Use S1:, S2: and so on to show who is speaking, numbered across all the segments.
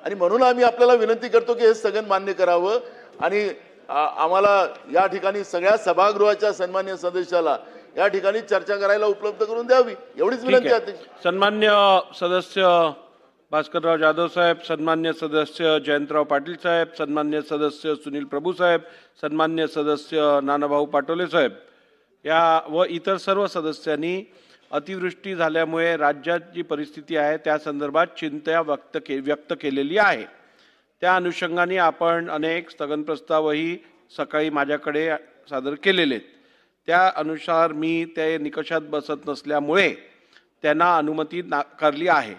S1: आणि म्हणून आम्ही आपल्याला विनंती करतो की हे स्थगन मान्य करावं आणि आम्हाला या ठिकाणी सगळ्या सभागृहाच्या सन्मान्य सदस्याला या ठिकाणी चर्चा करायला उपलब्ध करून द्यावी, एवढीच विनंती आहे अध्यक्ष.
S2: सन्मान्य सदस्य भास्करराव जाधव साहेब, सन्मान्य सदस्य जयंतराव पाटील साहेब, सन्मान्य सदस्य सुनील प्रभू साहेब, सन्मान्य सदस्य नानाभाऊ पाटोले साहेब या व इतर सर्व सदस्यांनी अतिवृष्टी झाल्यामुळे राज्यात जी परिस्थिती आहे त्या संदर्भात चिंता व्यक्त केलेली आहे. त्या अनुषंगाने आपण अनेक स्थगन प्रस्तावही सकाळी माझ्याकडे सादर केलेले आहेत. त्या अनुसार मी ते निकषात बसत नसल्यामुळे त्यांना अनुमती नाकारली आहे.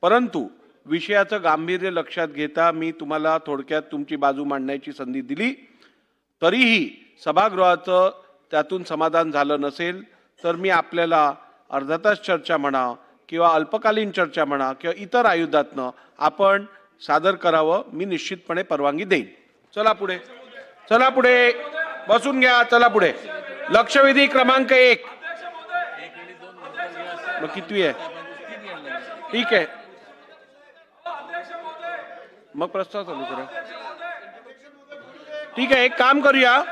S2: परंतु विषयाचं गांभीर्य लक्षात घेता मी तुम्हाला थोडक्यात तुमची बाजू मांडण्याची संधी दिली. तरीही सभागृहाचं त्यातून समाधान झालं नसेल तर मी आपल्याला अर्धा तास चर्चा म्हणा किंवा अल्पकालीन चर्चा म्हणा किंवा इतर आयुधातनं आपण सादर करावं, मी निश्चितपणे परवानगी देईन. चला पुढे, चला पुढे, बसून घ्या, चला पुढे. लक्षवेधी क्रमांक 1 मग कितवी आहे? ठीक आहे, मग प्रस्ताव चालू करा. ठीक आहे, एक काम करूया,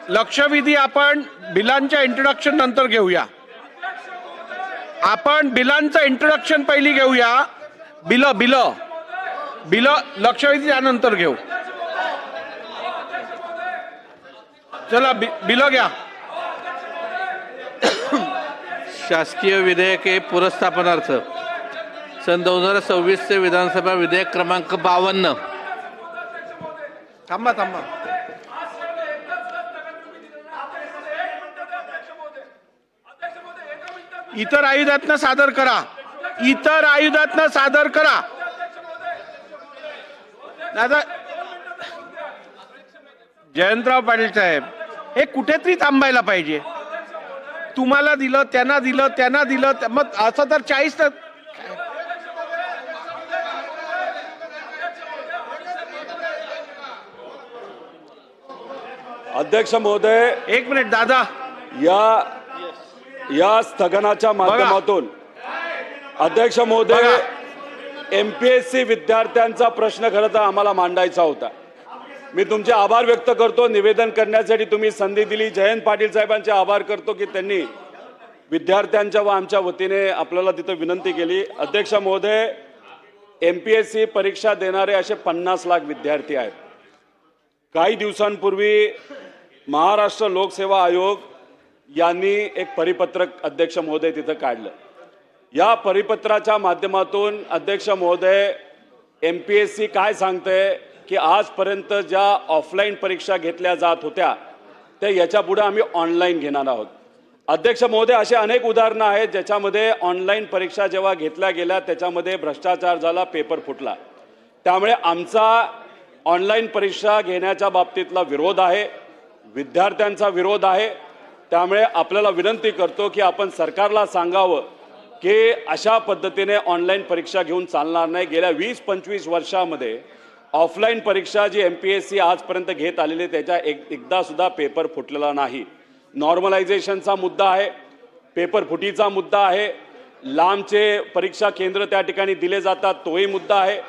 S2: लक्षवेधी आपण बिलांच्या इंट्रोडक्शन नंतर घेऊया. आपण बिलांचं इंट्रोडक्शन पहिली घेऊया. बिल लक्षवेधी त्यानंतर घेऊ. चला बिल घ्या.
S3: शासकीय विधेयके पुरस्थापनार्थ सन 2026 चे विधानसभा विधेयक क्रमांक 52.
S2: थांबा. इतर आयुधातनं सादर करा. दादा जयंतराव पाटील साहेब, हे कुठेतरी थांबायला पाहिजे. तुम्हाला दिलं, त्यांना दिलं, मग असं तर 40
S4: अध्यक्ष महोदय,
S2: एक मिनिट दादा,
S4: या स्थगनाच्या माध्यमातून अध्यक्ष महोदय, एमपीएससी विद्यार्थ्यांचा प्रश्न खरं तर आम्हाला मांडायचा होता. मी तुमचे आभार व्यक्त करतो, निवेदन करण्यासाठी तुम्ही संधी दिली. जयंत पाटील साहेबांचे आभार करतो की त्यांनी विद्यार्थ्यांच्या व आमच्या वतीने आपल्याला तिथे विनंती केली. अध्यक्ष महोदय, एमपीएससी परीक्षा देणारे असे 50 लाख विद्यार्थी आहेत. काही दिवसांपूर्वी महाराष्ट्र लोकसेवा आयोग यांनी एक परिपत्रक अध्यक्ष महोदय तिथं काढलं. या परिपत्राच्या माध्यमातून अध्यक्ष महोदय, एमपीएससी काय सांगते की आजपर्यंत ज्या ऑफलाईन परीक्षा घेतल्या जात होत्या त्या याच्या पुढे आम्ही ऑनलाईन घेणार आहोत. अध्यक्ष महोदय, असे अनेक उदाहरणं आहेत ज्याच्यामध्ये ऑनलाईन परीक्षा जेव्हा घेतल्या गेल्या त्याच्यामध्ये भ्रष्टाचार झाला, पेपर फुटला. त्यामुळे आमचा ऑनलाईन परीक्षा घेण्याच्या बाबतीतला विरोध आहे, विद्यार्थ्यांचा विरोध आहे. त्यामुळे आपल्याला विनंती करतो की आपण सरकारला सांगावं की अशा पद्धतीने ऑनलाईन परीक्षा घेऊन चालणार नाही. गेल्या 20-25 वर्षामध्ये ऑफलाईन परीक्षा जी एमपीएससी आजपर्यंत घेत आलेली त्याच्या एकदा सुद्धा पेपर फुटलेला नाही. नॉर्मलायझेशनचा मुद्दा आहे, पेपर फुटीचा मुद्दा आहे, लांबचे परीक्षा केंद्र त्या ठिकाणी दिले जातात तोही मुद्दा आहे.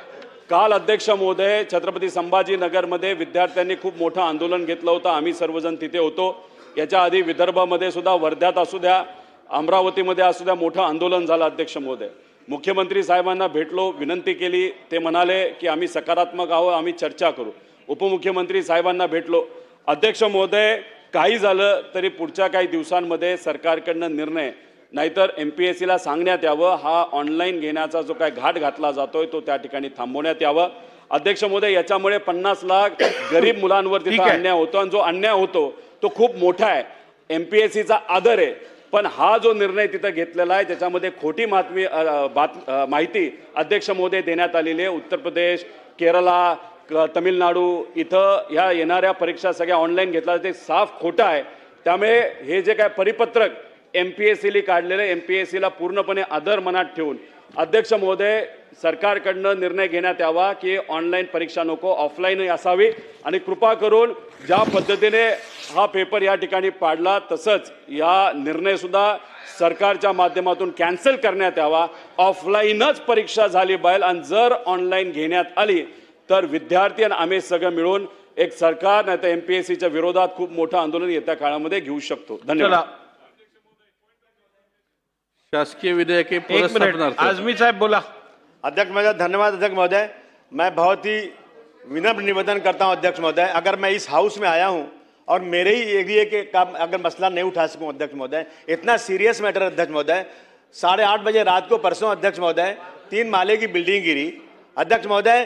S4: काल अध्यक्ष महोदय, छत्रपती संभाजीनगरमध्ये विद्यार्थ्यांनी खूप मोठं आंदोलन घेतलं होतं. आम्ही सर्वजण तिथे होतो. याच्या आधी विदर्भामध्ये सुद्धा, वर्ध्यात असू द्या, अमरावतीमध्ये असू द्या, मोठं आंदोलन झालं. अध्यक्ष महोदय, मुख्यमंत्री साहेबांना भेटलो, विनंती केली. ते म्हणाले की आम्ही सकारात्मक आहोत, आम्ही चर्चा करू. उपमुख्यमंत्री साहेबांना भेटलो. अध्यक्ष महोदय, काही झालं तरी पुढच्या काही दिवसांमध्ये सरकारकडनं निर्णय, नाहीतर एमपीएससीला सांगण्यात यावं हा ऑनलाईन घेण्याचा जो काय घाट घातला जातोय तो त्या ठिकाणी थांबवण्यात यावं. अध्यक्ष महोदय, याच्यामुळे 50 लाख गरीब मुलांवर तिथं अन्याय होतो आणि जो अन्याय होतो तो खूप मोठा आहे. एमपीएससीचा आदर आहे, पण हा जो निर्णय तिथं घेतलेला आहे त्याच्यामध्ये खोटी माहिती अध्यक्ष महोदय देण्यात आलेली आहे. उत्तर प्रदेश, केरला, तमिळनाडू इथं ह्या येणाऱ्या परीक्षा सगळ्या ऑनलाईन घेतल्या ते साफ खोटं आहे. त्यामुळे हे जे काय परिपत्रक एमपीएससीला काढलेलं, एमपीएससीला पूर्णपणे आदर मनात ठेवून अध्यक्ष महोदय, सरकारकडनं निर्णय घेण्यात यावा की ऑनलाईन परीक्षा नको, ऑफलाईन असावी. आणि कृपा करून ज्या पद्धतीने हा पेपर या ठिकाणी पाडला तसंच या निर्णय सुद्धा सरकारच्या माध्यमातून कॅन्सल करण्यात यावा. ऑफलाईनच परीक्षा झाली पाहिजे आणि जर ऑनलाईन घेण्यात आली तर विद्यार्थी आणि आम्ही सगळं मिळून एक सरकार नाही तर एमपीएससीच्या विरोधात खूप मोठं आंदोलन येत्या काळामध्ये घेऊ शकतो. धन्यवाद.
S2: चला
S3: शासकीय विधेयके
S2: एक मिनिट,
S3: पुरस्तापनार्थ
S2: आझमी साहेब बोला.
S5: अध्यक्ष महोदय, धन्यवाद अध्यक्ष महोदय. मैं बहुत ही विनम्र निवेदन करता हूं अध्यक्ष महोदय, अगर मैं इस हाउस में आया हूं और मेरे ही एरिया के काम अगर मसला नहीं उठा सकूं अध्यक्ष महोदय, इतना सीरियस मैटर अध्यक्ष महोदय. 8:30 बजे रात को परसों अध्यक्ष महोदय 3 माले की बिल्डिंग गिरी अध्यक्ष महोदय.